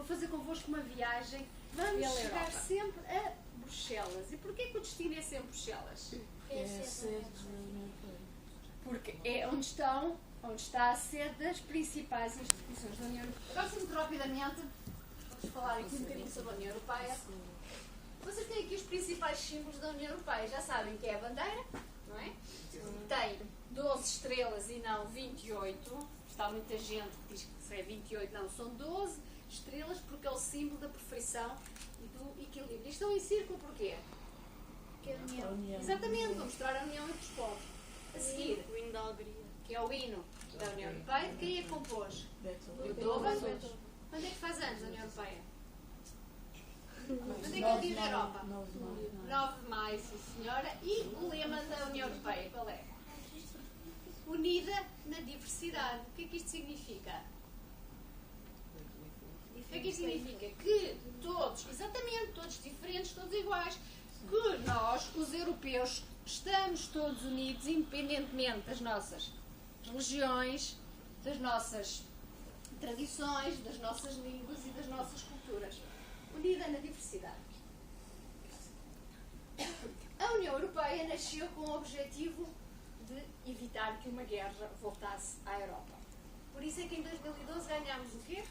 vou fazer convosco uma viagem. Vamos chegar sempre a Bruxelas. E porquê que o destino é sempre Bruxelas? Porque é onde está a sede das principais instituições da União Europeia. Agora, muito rapidamente, vamos falar aqui um bocadinho sobre a União Europeia. Vocês têm aqui os principais símbolos da União Europeia. Já sabem que é a bandeira, não é? Tem 12 estrelas e não 28. Está muita gente que diz que se é 28, não, são 12 estrelas porque é o símbolo da perfeição e do equilíbrio. E estão em círculo porquê? Que é a união. Exatamente, para mostrar a união entre os povos. A seguir, O hino da alegria. que é o hino da União Europeia, de quem é que compôs? Beethoven. Quando é que faz anos a União Europeia? Quando é que é o dia da Europa? 9 de maio, sim senhora. E o lema da União Europeia, qual é? Unida na diversidade. O que é que isto significa? O que é que isto significa? Que todos, exatamente, todos diferentes, todos iguais, que nós, os europeus, estamos todos unidos, independentemente das nossas religiões, das nossas tradições, das nossas línguas e das nossas culturas. Unida na diversidade. A União Europeia nasceu com o objetivo de evitar que uma guerra voltasse à Europa. Por isso é que em 2012 ganhámos o quê?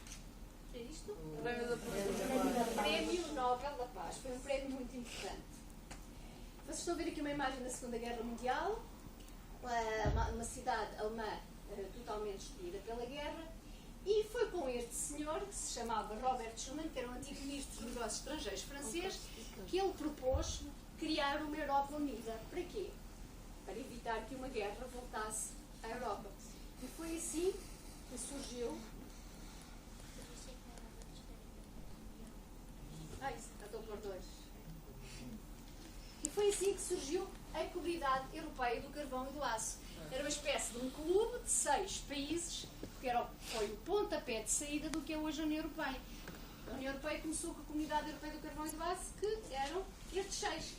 É isto? O Prémio Nobel da Paz. Foi um prémio muito importante. Vocês estão a ver aqui uma imagem da Segunda Guerra Mundial, uma cidade alemã totalmente destruída pela guerra, e foi com este senhor, que se chamava Robert Schuman, que era um antigo ministro dos negócios estrangeiros francês, que ele propôs criar uma Europa unida. Para quê? Para evitar que uma guerra voltasse à Europa. E foi assim que surgiu... estou por dois. E foi assim que surgiu a Comunidade Europeia do Carvão e do Aço. Era uma espécie de um clube de 6 países, que foi o pontapé de saída do que é hoje a União Europeia. A União Europeia começou com a Comunidade Europeia do Carvão e do Aço, que eram estes 6.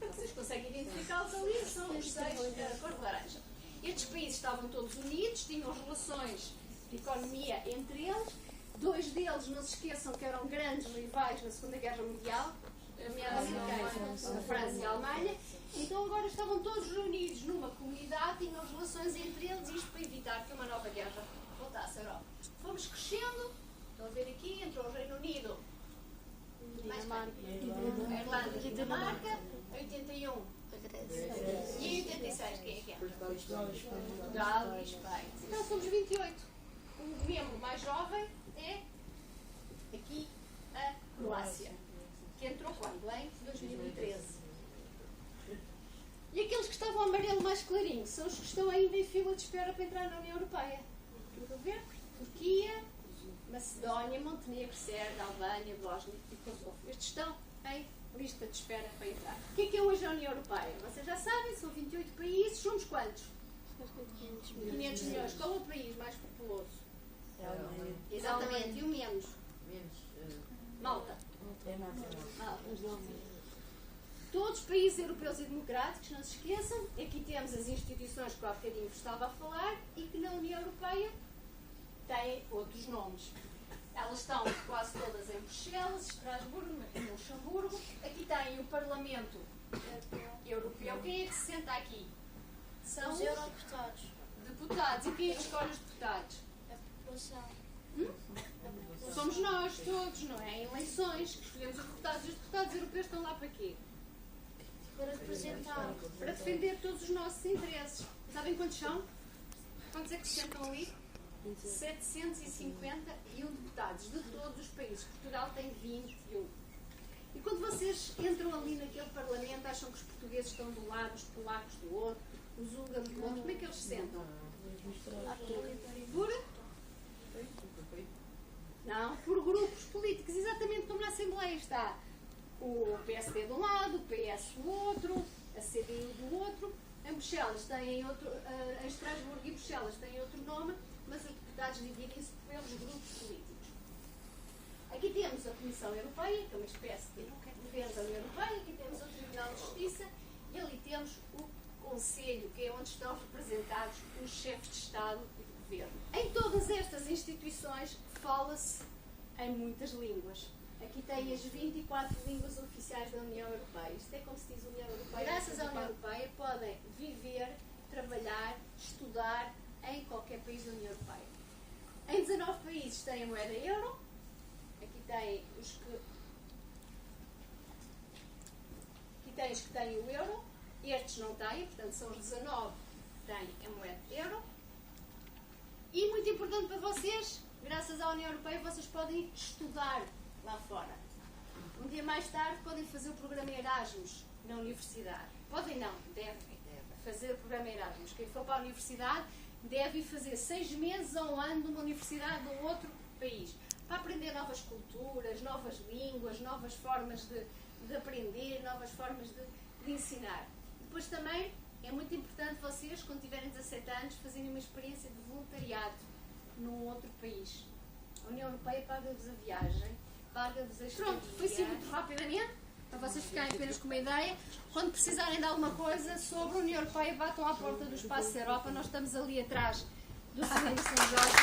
Vocês conseguem identificá-los ali, são os 6 cor de laranja. Estes países estavam todos unidos, tinham relações de economia entre eles. 2 deles, não se esqueçam, que eram grandes rivais na Segunda Guerra Mundial, nomeadamente a França e a Alemanha. Então agora estavam todos reunidos numa comunidade, tinham relações entre eles, isto para evitar que uma nova guerra voltasse à Europa. Fomos crescendo, estão a ver aqui, entrou o Reino Unido, a Irlanda e a Dinamarca, 81 e 86, quem é que é? Portugal e Espanha. Então somos 28. O membro mais jovem é aqui a Croácia, que entrou quando? Em 2013. E aqueles que estavam amarelo mais clarinho são os que estão ainda em fila de espera para entrar na União Europeia. Estão a ver? Turquia, Macedónia, Montenegro, Sérvia, Albânia, Bósnia e Kosovo. Estes estão em lista de espera para entrar. O que é hoje a União Europeia? Vocês já sabem, são 28 países. Somos quantos? 500 milhões. Qual é o país mais populoso? Exatamente, e o menos? Malta. Todos os países europeus e democráticos, não se esqueçam, aqui temos as instituições que há bocadinho vos estava a falar e que na União Europeia têm outros nomes. Elas estão quase todas em Bruxelas, Estrasburgo, Luxemburgo. Aqui tem o Parlamento Europeu. Quem é que se senta aqui? São os eurodeputados. Deputados. E quem é que escolhe os deputados? A população. Somos nós todos, não é? Em eleições que escolhemos os deputados. Os deputados europeus estão lá para quê? Para representar. Para defender todos os nossos interesses. Sabem quantos são? Quantos é que se sentam ali? 751 deputados de todos os países. Portugal tem 21. E quando vocês entram ali naquele parlamento, acham que os portugueses estão de um lado, os polacos do outro, os húngaros do outro, como é que eles se sentam? Por grupos políticos, exatamente como na Assembleia está o PSD de um lado, o PS do outro, a CDU do outro. Em Bruxelas têm outro, em Estrasburgo e Bruxelas têm outro nome, mas os deputados dividem-se pelos grupos políticos. Aqui temos a Comissão Europeia, que é uma espécie de governo da União Europeia, aqui temos o Tribunal de Justiça e ali temos o Conselho, que é onde estão representados os chefes de Estado e de Governo. Em todas estas instituições fala-se em muitas línguas. Aqui tem as 24 línguas oficiais da União Europeia. Isto é como se diz União Europeia. Graças à União Europeia podem viver, trabalhar, estudar em qualquer país da União Europeia. Em 19 países tem a moeda euro. Aqui tem os que têm o euro. Estes não têm, portanto são os 19 que têm a moeda euro. E muito importante para vocês, graças à União Europeia, vocês podem estudar lá fora. Um dia mais tarde podem fazer o programa Erasmus na universidade. Podem não, devem fazer o programa Erasmus. Quem for para a universidade deve fazer 6 meses a um ano numa universidade de um outro país. Para aprender novas culturas, novas línguas, novas formas de aprender, novas formas de ensinar. Depois também é muito importante vocês, quando tiverem 17 anos, fazerem uma experiência de voluntariado num outro país. A União Europeia paga-vos a viagem, paga-vos a estadia. Pronto, foi assim muito rapidamente, para vocês ficarem apenas com uma ideia. Quando precisarem de alguma coisa sobre a União Europeia, batam à porta do Espaço Europa. Nós estamos ali atrás do Cinema São Jorge.